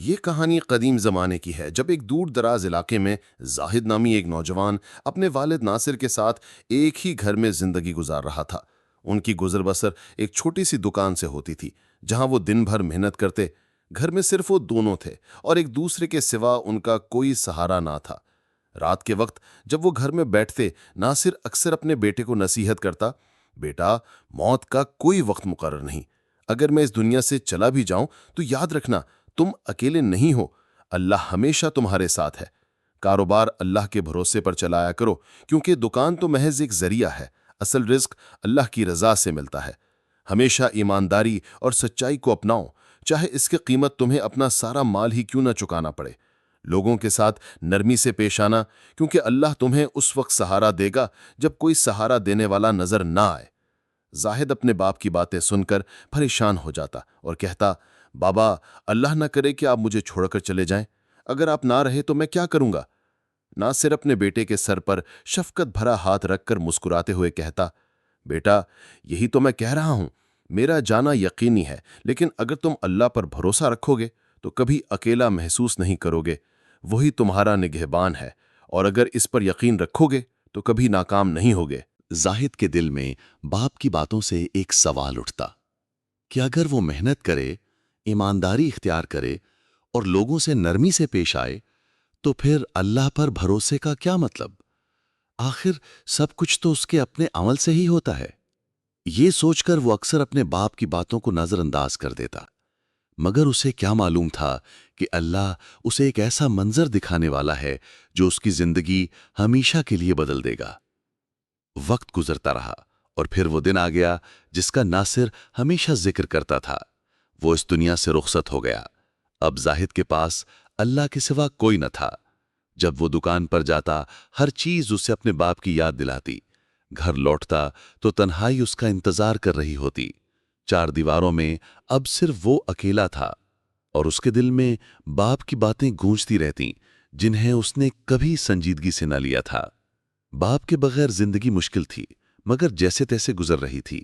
یہ کہانی قدیم زمانے کی ہے جب ایک دور دراز علاقے میں زاہد نامی ایک نوجوان اپنے والد ناصر کے ساتھ ایک ہی گھر میں زندگی گزار رہا تھا۔ ان کی گزر بسر ایک چھوٹی سی دکان سے ہوتی تھی جہاں وہ دن بھر محنت کرتے۔ گھر میں صرف وہ دونوں تھے اور ایک دوسرے کے سوا ان کا کوئی سہارا نہ تھا۔ رات کے وقت جب وہ گھر میں بیٹھتے، ناصر اکثر اپنے بیٹے کو نصیحت کرتا، بیٹا، موت کا کوئی وقت مقرر نہیں۔ اگر میں اس دنیا سے چلا بھی جاؤں تو یاد رکھنا تم اکیلے نہیں ہو، اللہ ہمیشہ تمہارے ساتھ ہے۔ کاروبار اللہ کے بھروسے پر چلایا کرو، کیونکہ دکان تو محض ایک ذریعہ ہے، اصل رزق اللہ کی رضا سے ملتا ہے۔ ہمیشہ ایمانداری اور سچائی کو اپناؤ، چاہے اس کی قیمت تمہیں اپنا سارا مال ہی کیوں نہ چکانا پڑے۔ لوگوں کے ساتھ نرمی سے پیش آنا، کیونکہ اللہ تمہیں اس وقت سہارا دے گا جب کوئی سہارا دینے والا نظر نہ آئے۔ زاہد اپنے باپ کی باتیں سن کر پریشان ہو جاتا اور کہتا، بابا، اللہ نہ کرے کہ آپ مجھے چھوڑ کر چلے جائیں۔ اگر آپ نہ رہے تو میں کیا کروں گا؟ ناصر اپنے بیٹے کے سر پر شفقت بھرا ہاتھ رکھ کر مسکراتے ہوئے کہتا، بیٹا، یہی تو میں کہہ رہا ہوں، میرا جانا یقینی ہے، لیکن اگر تم اللہ پر بھروسہ رکھو گے تو کبھی اکیلا محسوس نہیں کرو گے۔ وہی تمہارا نگہبان ہے، اور اگر اس پر یقین رکھو گے تو کبھی ناکام نہیں ہوگے۔ زاہد کے دل میں باپ کی باتوں سے ایک سوال اٹھتا کہ اگر وہ محنت کرے، ایمانداری اختیار کرے اور لوگوں سے نرمی سے پیش آئے تو پھر اللہ پر بھروسے کا کیا مطلب؟ آخر سب کچھ تو اس کے اپنے عمل سے ہی ہوتا ہے۔ یہ سوچ کر وہ اکثر اپنے باپ کی باتوں کو نظر انداز کر دیتا، مگر اسے کیا معلوم تھا کہ اللہ اسے ایک ایسا منظر دکھانے والا ہے جو اس کی زندگی ہمیشہ کے لیے بدل دے گا۔ وقت گزرتا رہا اور پھر وہ دن آ گیا جس کا ناصر ہمیشہ ذکر کرتا تھا۔ وہ اس دنیا سے رخصت ہو گیا۔ اب زاہد کے پاس اللہ کے سوا کوئی نہ تھا۔ جب وہ دکان پر جاتا، ہر چیز اسے اپنے باپ کی یاد دلاتی۔ گھر لوٹتا تو تنہائی اس کا انتظار کر رہی ہوتی۔ چار دیواروں میں اب صرف وہ اکیلا تھا، اور اس کے دل میں باپ کی باتیں گونجتی رہتیں جنہیں اس نے کبھی سنجیدگی سے نہ لیا تھا۔ باپ کے بغیر زندگی مشکل تھی، مگر جیسے تیسے گزر رہی تھی۔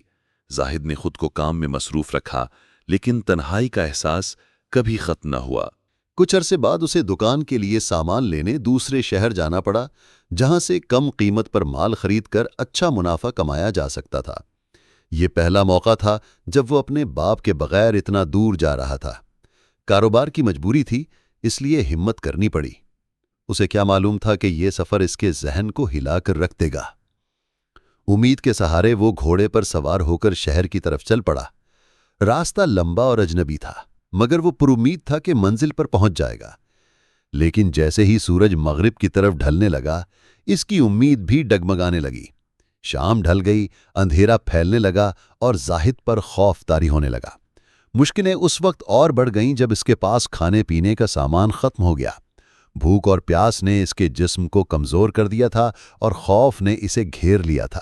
زاہد نے خود کو کام میں مصروف رکھا، لیکن تنہائی کا احساس کبھی ختم نہ ہوا۔ کچھ عرصے بعد اسے دکان کے لیے سامان لینے دوسرے شہر جانا پڑا، جہاں سے کم قیمت پر مال خرید کر اچھا منافع کمایا جا سکتا تھا۔ یہ پہلا موقع تھا جب وہ اپنے باپ کے بغیر اتنا دور جا رہا تھا۔ کاروبار کی مجبوری تھی، اس لیے ہمت کرنی پڑی۔ اسے کیا معلوم تھا کہ یہ سفر اس کے ذہن کو ہلا کر رکھ دے گا۔ امید کے سہارے وہ گھوڑے پر سوار ہو کر شہر کی طرف چل پڑا۔ راستہ لمبا اور اجنبی تھا، مگر وہ پرامید تھا کہ منزل پر پہنچ جائے گا۔ لیکن جیسے ہی سورج مغرب کی طرف ڈھلنے لگا، اس کی امید بھی ڈگمگانے لگی۔ شام ڈھل گئی، اندھیرا پھیلنے لگا اور زاہد پر خوف طاری ہونے لگا۔ مشکلیں اس وقت اور بڑھ گئیں جب اس کے پاس کھانے پینے کا سامان ختم ہو گیا۔ بھوک اور پیاس نے اس کے جسم کو کمزور کر دیا تھا اور خوف نے اسے گھیر لیا تھا۔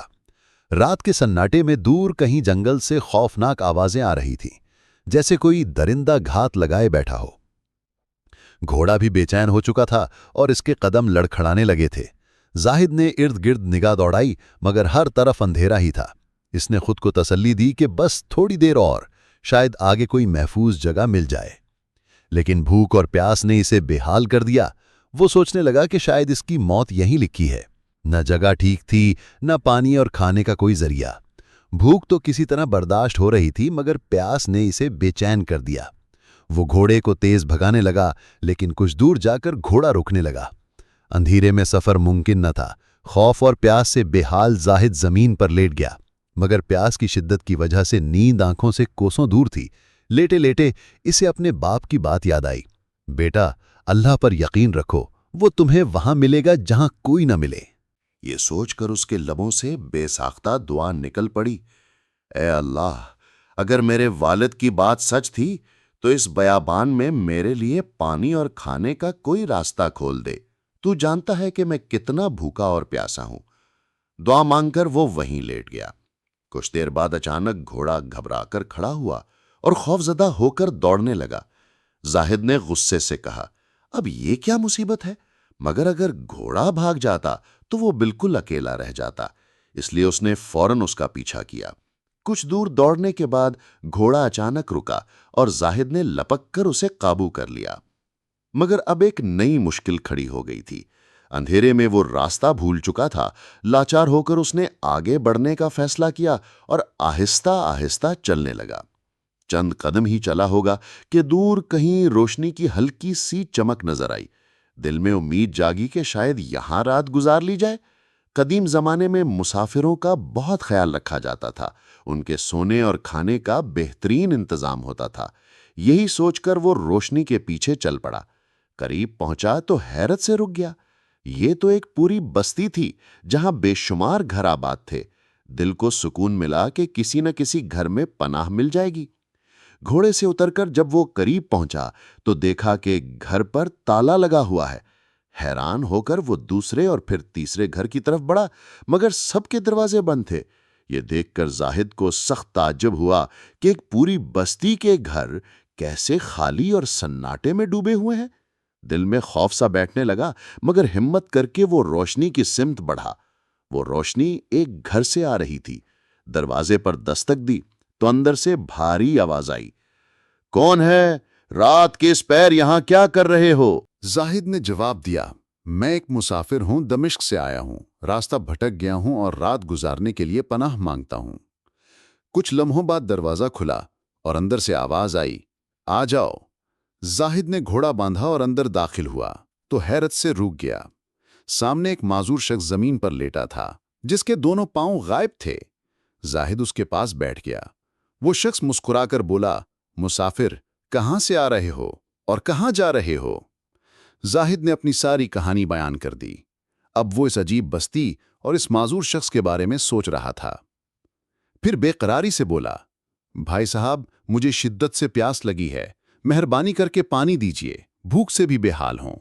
رات کے سناٹے میں دور کہیں جنگل سے خوفناک آوازیں آ رہی تھیں، جیسے کوئی درندہ گھات لگائے بیٹھا ہو۔ گھوڑا بھی بے چین ہو چکا تھا اور اس کے قدم لڑکھڑانے لگے تھے۔ زاہد نے ارد گرد نگاہ دوڑائی، مگر ہر طرف اندھیرا ہی تھا۔ اس نے خود کو تسلی دی کہ بس تھوڑی دیر اور، شاید آگے کوئی محفوظ جگہ مل جائے۔ لیکن بھوک اور پیاس نے اسے بے حال کر دیا۔ وہ سوچنے لگا کہ شاید اس کی موت یہیں لکھی ہے۔ نہ جگہ ٹھیک تھی، نہ پانی اور کھانے کا کوئی ذریعہ۔ بھوک تو کسی طرح برداشت ہو رہی تھی، مگر پیاس نے اسے بے چین کر دیا۔ وہ گھوڑے کو تیز بھگانے لگا، لیکن کچھ دور جا کر گھوڑا رکنے لگا۔ اندھیرے میں سفر ممکن نہ تھا۔ خوف اور پیاس سے بے حال زاہد زمین پر لیٹ گیا، مگر پیاس کی شدت کی وجہ سے نیند آنکھوں سے کوسوں دور تھی۔ لیٹے لیٹے اسے اپنے باپ کی بات یاد آئی، بیٹا، اللہ پر یقین رکھو، وہ تمہیں وہاں ملے گا جہاں کوئی نہ ملے۔ یہ سوچ کر اس کے لبوں سے بے ساختہ دعا نکل پڑی، اے اللہ، اگر میرے والد کی بات سچ تھی تو اس بیابان میں میرے لیے پانی اور کھانے کا کوئی راستہ کھول دے۔ تو جانتا ہے کہ میں کتنا بھوکا اور پیاسا ہوں۔ دعا مانگ کر وہ وہیں لیٹ گیا۔ کچھ دیر بعد اچانک گھوڑا گھبرا کر کھڑا ہوا اور خوفزدہ ہو کر دوڑنے لگا۔ زاہد نے غصے سے کہا، اب یہ کیا مصیبت ہے؟ مگر اگر گھوڑا بھاگ جاتا تو وہ بالکل اکیلا رہ جاتا، اس لیے اس نے فوراً اس کا پیچھا کیا۔ کچھ دور دوڑنے کے بعد گھوڑا اچانک رکا اور زاہد نے لپک کر اسے قابو کر لیا۔ मगर अब एक नई मुश्किल खड़ी हो गई थी। अंधेरे में वो रास्ता भूल चुका था। लाचार होकर उसने आगे बढ़ने का फैसला किया और आहिस्ता आहिस्ता चलने लगा। चंद कदम ही चला होगा कि दूर कहीं रोशनी की हल्की सी चमक नजर आई। दिल में उम्मीद जागी कि शायद यहां रात गुजार ली जाए। कदीम जमाने में मुसाफिरों का बहुत ख्याल रखा जाता था। उनके सोने और खाने का बेहतरीन इंतजाम होता था। यही सोचकर वो रोशनी के पीछे चल पड़ा। करीब पहुंचा तो हैरत से रुक गया। ये तो एक पूरी बस्ती थी जहां बेशुमार घर आबाद थे। दिल को सुकून मिला कि किसी न किसी घर में पनाह मिल जाएगी। घोड़े से उतरकर जब वो करीब पहुंचा तो देखा कि घर पर ताला लगा हुआ है। हैरान होकर वो दूसरे और फिर तीसरे घर की तरफ बढ़ा, मगर सबके दरवाजे बंद थे। ये देखकर जाहिद को सख्त ताज्जुब हुआ कि एक पूरी बस्ती के घर कैसे खाली और सन्नाटे में डूबे हुए हैं। दिल में खौफ सा बैठने लगा, मगर हिम्मत करके वो रोशनी की सिमत बढ़ा। वो रोशनी एक घर से आ रही थी। दरवाजे पर दस्तक दी तो अंदर से भारी आवाज आई, कौन है? रात के इस पैर यहां क्या कर रहे हो? जाहिद ने जवाब दिया, मैं एक मुसाफिर हूं, दमिश्क से आया हूं। रास्ता भटक गया हूं और रात गुजारने के लिए पनाह मांगता हूं। कुछ लम्हों बाद दरवाजा खुला और अंदर से आवाज आई, आ जाओ। जाहिद ने घोड़ा बांधा और अंदर दाखिल हुआ तो हैरत से रुक गया। सामने एक माजूर शख्स जमीन पर लेटा था, जिसके दोनों पांव गायब थे। जाहिद उसके पास बैठ गया। वो शख्स मुस्कुराकर बोला, मुसाफिर, कहां से आ रहे हो और कहां जा रहे हो? जाहिद ने अपनी सारी कहानी बयान कर दी। अब वो इस अजीब बस्ती और इस माजूर शख्स के बारे में सोच रहा था। फिर बेकरारी से बोला, भाई साहब, मुझे शिद्दत से प्यास लगी है, मेहरबानी करके पानी दीजिए, भूख से भी बेहाल हूं।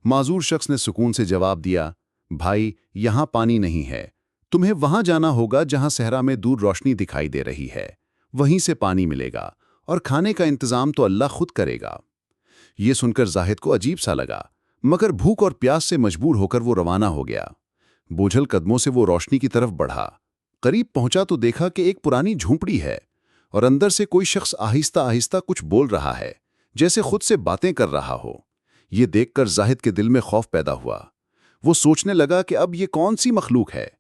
माजूर शख्स ने सुकून से जवाब दिया, भाई, यहां पानी नहीं है। तुम्हें वहां जाना होगा जहां सहरा में दूर रोशनी दिखाई दे रही है। वहीं से पानी मिलेगा और खाने का इंतजाम तो अल्लाह खुद करेगा। ये सुनकर जाहिद को अजीब सा लगा, मगर भूख और प्यास से मजबूर होकर वो रवाना हो गया। बोझल कदमों से वो रोशनी की तरफ बढ़ा। करीब पहुंचा तो देखा कि एक पुरानी झोंपड़ी है और अंदर से कोई शख्स आहिस्ता आहिस्ता कुछ बोल रहा है, जैसे खुद से बातें कर रहा हो। ये देखकर जाहिद के दिल में खौफ पैदा हुआ। वो सोचने लगा कि अब ये कौन सी मखलूक है।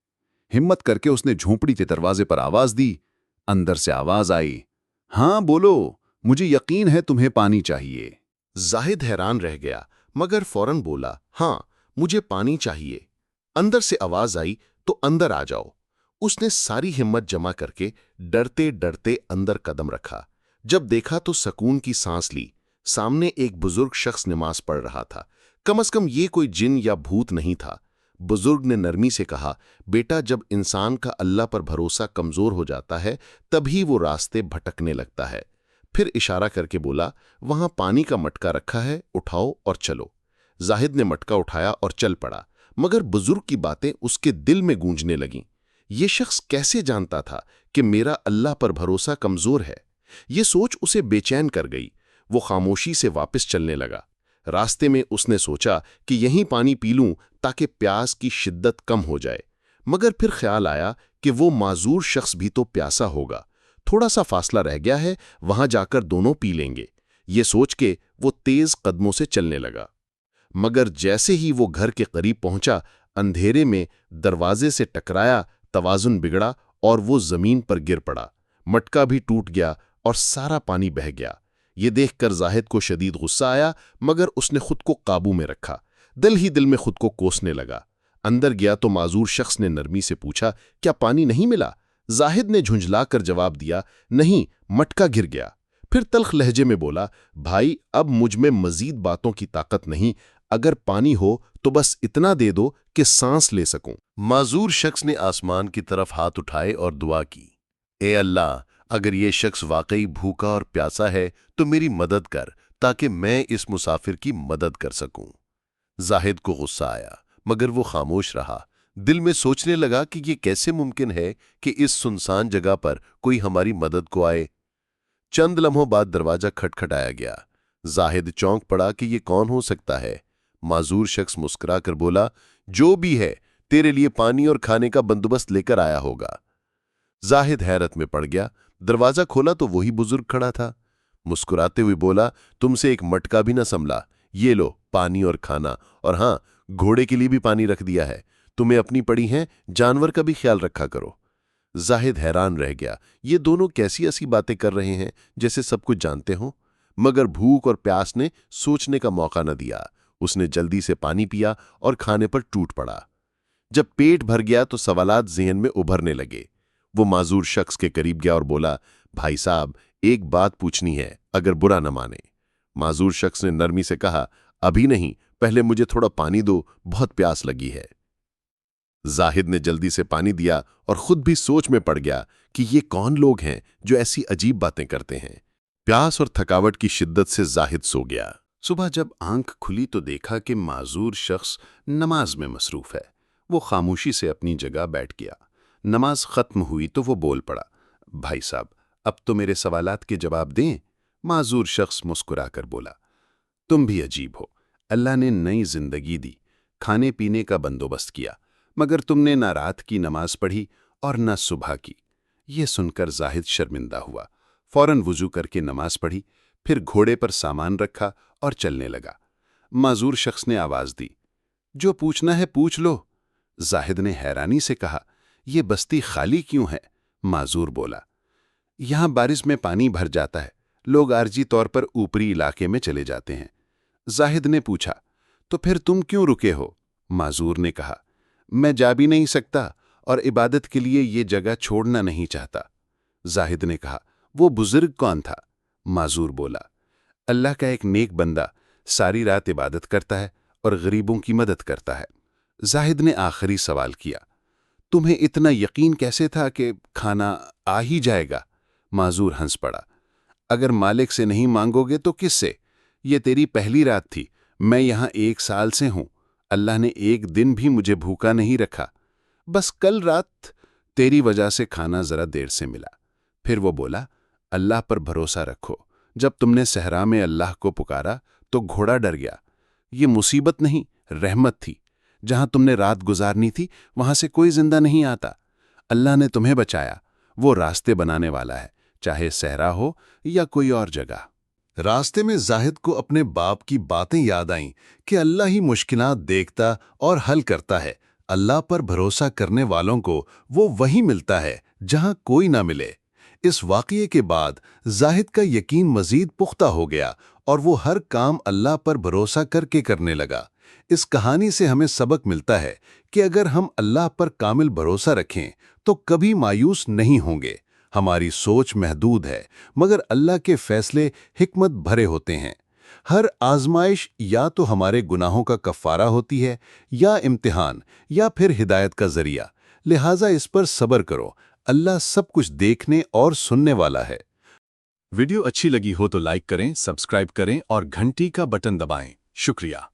हिम्मत करके उसने झोंपड़ी के दरवाजे पर आवाज दी। अंदर से आवाज आई, हाँ बोलो, मुझे यकीन है तुम्हें पानी चाहिए। जाहिद हैरान रह गया, मगर फौरन बोला, हाँ, मुझे पानी चाहिए। अंदर से आवाज आई, तो अंदर आ जाओ। उसने सारी हिम्मत जमा करके डरते डरते अंदर कदम रखा। जब देखा तो सकून की सांस ली। सामने एक बुजुर्ग शख्स नमाज पढ़ रहा था। कम से कम ये कोई जिन या भूत नहीं था। बुजुर्ग ने नरमी से कहा, बेटा, जब इंसान का अल्लाह पर भरोसा कमजोर हो जाता है तभी वो रास्ते भटकने लगता है। फिर इशारा करके बोला, वहां पानी का मटका रखा है, उठाओ और चलो। जाहिद ने मटका उठाया और चल पड़ा, मगर बुजुर्ग की बातें उसके दिल में गूंजने लगीं। ये शख्स कैसे जानता था कि मेरा अल्लाह पर भरोसा कमजोर है? ये सोच उसे बेचैन कर गई। वो खामोशी से वापस चलने लगा। रास्ते में उसने सोचा कि यहीं पानी पी लूं ताकि प्यास की शिद्दत कम हो जाए, मगर फिर ख्याल आया कि वो माजूर शख्स भी तो प्यासा होगा। थोड़ा सा फासला रह गया है, वहां जाकर दोनों पी लेंगे। ये सोच के वो तेज कदमों से चलने लगा। मगर जैसे ही वो घर के करीब पहुंचा, अंधेरे में दरवाजे से टकराया, तवाजुन बिगड़ा और वो जमीन पर गिर पड़ा। मटका भी टूट गया और सारा पानी बह गया। ये देखकर जाहिद को शदीद गुस्सा आया, मगर उसने खुद को काबू में रखा। दिल ही दिल में खुद को कोसने लगा। अंदर गया तो माजूर शख्स ने नरमी से पूछा, क्या पानी नहीं मिला? जाहिद ने झुंझलाकर जवाब दिया, नहीं, मटका गिर गया। फिर तल्ख लहजे में बोला, भाई, अब मुझ में मजीद बातों की ताकत नहीं। अगर पानी हो तो बस इतना दे दो कि सांस ले सकूं। माजूर शख्स ने आसमान की तरफ हाथ उठाए और दुआ की, ए अल्लाह, अगर ये शख्स वाकई भूखा और प्यासा है तो मेरी मदद कर, ताकि मैं इस मुसाफिर की मदद कर सकूं। जाहिद को गुस्सा आया, मगर वो खामोश रहा। दिल में सोचने लगा कि ये कैसे मुमकिन है कि इस सुनसान जगह पर कोई हमारी मदद को आए। चंद लम्हों बाद दरवाजा खटखटाया गया। जाहिद चौंक पड़ा कि ये कौन हो सकता है। माजूर शख्स मुस्कुराकर बोला, जो भी है, तेरे लिए पानी और खाने का बंदोबस्त लेकर आया होगा। जाहिद हैरत में पड़ गया। दरवाजा खोला तो वही बुजुर्ग खड़ा था। मुस्कुराते हुए बोला, तुमसे एक मटका भी न संभला, ये लो पानी और खाना, और हाँ, घोड़े के लिए भी पानी रख दिया है। तुम्हें अपनी पड़ी हैं, जानवर का भी ख्याल रखा करो। जाहिद हैरान रह गया, ये दोनों कैसी ऐसी बातें कर रहे हैं जैसे सब कुछ जानते हों। मगर भूख और प्यास ने सोचने का मौका न दिया। उसने जल्दी से पानी पिया और खाने पर टूट पड़ा। जब पेट भर गया तो सवालात ज़हन में उभरने लगे। वो माजूर शख्स के करीब गया और बोला, भाई साहब, एक बात पूछनी है, अगर बुरा न माने। माजूर शख्स ने नरमी से कहा, अभी नहीं, पहले मुझे थोड़ा पानी दो, बहुत प्यास लगी है। जाहिद ने जल्दी से पानी दिया और खुद भी सोच में पड़ गया कि ये कौन लोग हैं जो ऐसी अजीब बातें करते हैं। प्यास और थकावट की शिद्दत से जाहिद सो गया। सुबह जब आंख खुली तो देखा कि माजूर शख्स नमाज में मसरूफ है। वो खामोशी से अपनी जगह बैठ गया। नमाज खत्म हुई तो वो बोल पड़ा, भाई साहब, अब तो मेरे सवालात के जवाब दें। माजूर शख्स मुस्कुराकर बोला, तुम भी अजीब हो। अल्लाह ने नई जिंदगी दी, खाने पीने का बंदोबस्त किया, मगर तुमने ना रात की नमाज पढ़ी और न सुबह की। ये सुनकर जाहिद शर्मिंदा हुआ। फौरन वुजू करके नमाज पढ़ी, फिर घोड़े पर सामान रखा और चलने लगा। माजूर शख्स ने आवाज दी, जो पूछना है पूछ लो। जाहिद ने हैरानी से कहा, ये बस्ती खाली क्यों है? माजूर बोला, यहां बारिश में पानी भर जाता है, लोग आरजी तौर पर ऊपरी इलाके में चले जाते हैं। जाहिद ने पूछा, तो फिर तुम क्यों रुके हो? माजूर ने कहा, मैं जा भी नहीं सकता और इबादत के लिए ये जगह छोड़ना नहीं चाहता। जाहिद ने कहा, वो बुजुर्ग कौन था? माजूर बोला, अल्लाह का एक नेक बंदा, सारी रात इबादत करता है और गरीबों की मदद करता है। जाहिद ने आखिरी सवाल किया, तुम्हें इतना यकीन कैसे था कि खाना आ ही जाएगा? माजूर हंस पड़ा, अगर मालिक से नहीं मांगोगे तो किससे? ये तेरी पहली रात थी, मैं यहां 1 साल से हूं। अल्लाह ने एक दिन भी मुझे भूखा नहीं रखा, बस कल रात तेरी वजह से खाना जरा देर से मिला। फिर वो बोला, अल्लाह पर भरोसा रखो, जब तुमने सहरा में अल्लाह को पुकारा तो घोड़ा डर गया। ये मुसीबत नहीं, रहमत थी। जहां तुमने रात गुजारनी थी वहां से कोई जिंदा नहीं आता। अल्लाह ने तुम्हें बचाया, वो रास्ते बनाने वाला है, चाहे सहरा हो या कोई और जगह। रास्ते में जाहिद को अपने बाप की बातें याद आईं कि अल्लाह ही मुश्किलात देखता और हल करता है। अल्लाह पर भरोसा करने वालों को वो वही मिलता है जहां कोई ना मिले। इस वाक़ये के बाद जाहिद का यकीन मजीद पुख्ता हो गया और वो हर काम अल्लाह पर भरोसा करके करने लगा। इस कहानी से हमें सबक मिलता है कि अगर हम अल्लाह पर कामिल भरोसा रखें तो कभी मायूस नहीं होंगे। हमारी सोच महदूद है, मगर अल्लाह के फैसले हिकमत भरे होते हैं। हर आजमाइश या तो हमारे गुनाहों का कफ़ारा होती है, या इम्तिहान, या फिर हिदायत का जरिया। लिहाजा इस पर सब्र करो, अल्लाह सब कुछ देखने और सुनने वाला है। वीडियो अच्छी लगी हो तो लाइक करें, सब्सक्राइब करें और घंटी का बटन दबाएं। शुक्रिया।